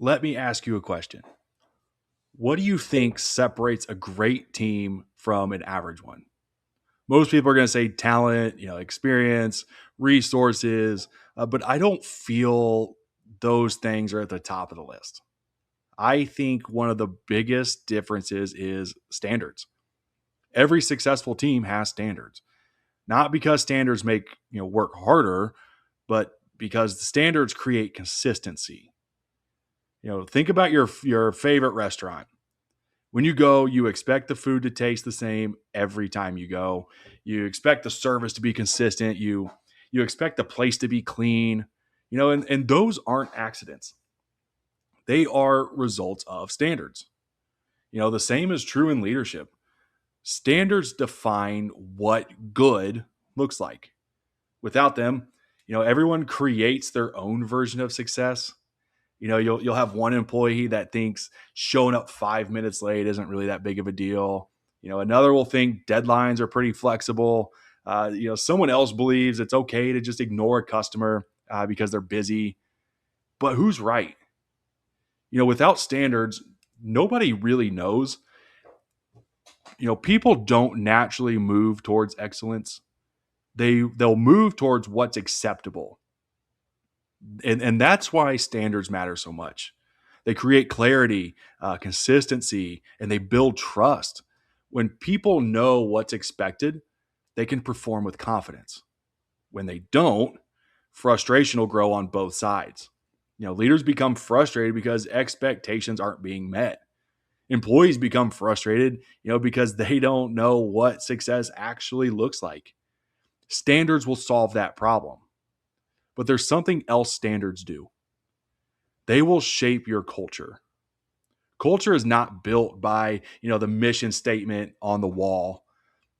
let me ask you a question. What do you think separates a great team from an average one? Most people are going to say talent, experience, resources, but I don't feel those things are at the top of the list. I think one of the biggest differences is standards. Every successful team has standards, not because standards make work harder, but because the standards create consistency. Think about your favorite restaurant. When you go, you expect the food to taste the same every time you go. You expect the service to be consistent. You expect the place to be clean. And those aren't accidents. They are results of standards. The same is true in leadership. Standards define what good looks like. Without them, everyone creates their own version of success. You'll have one employee that thinks showing up 5 minutes late isn't really that big of a deal. Another will think deadlines are pretty flexible. Someone else believes it's okay to just ignore a customer because they're busy. But who's right? Without standards, nobody really knows. People don't naturally move towards excellence. They'll move towards what's acceptable. And that's why standards matter so much. They create clarity, consistency, and they build trust. When people know what's expected, they can perform with confidence. When they don't, frustration will grow on both sides. Leaders become frustrated because expectations aren't being met. Employees become frustrated, because they don't know what success actually looks like. Standards will solve that problem. But there's something else standards do. They will shape your culture. Culture is not built by, the mission statement on the wall.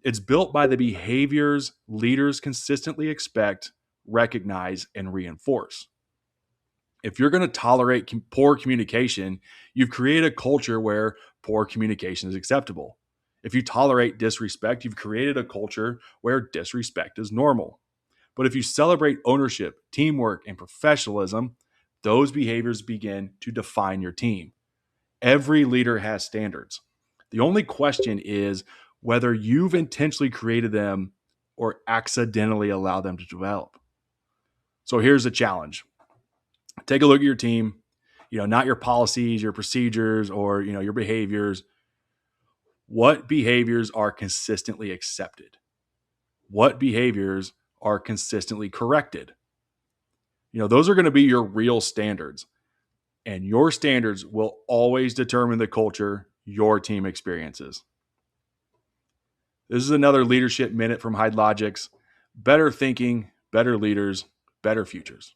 It's built by the behaviors leaders consistently expect, recognize, and reinforce. If you're going to tolerate poor communication, you've created a culture where poor communication is acceptable. If you tolerate disrespect, you've created a culture where disrespect is normal. But if you celebrate ownership, teamwork, and professionalism, those behaviors begin to define your team. Every leader has standards. The only question is whether you've intentionally created them or accidentally allowed them to develop. So here's a challenge. Take a look at your team, not your policies, your procedures, or, your behaviors. What behaviors are consistently accepted? What behaviors are consistently corrected? Those are going to be your real standards. And your standards will always determine the culture your team experiences. This is another leadership minute from Hydelogix. Better thinking, better leaders, better futures.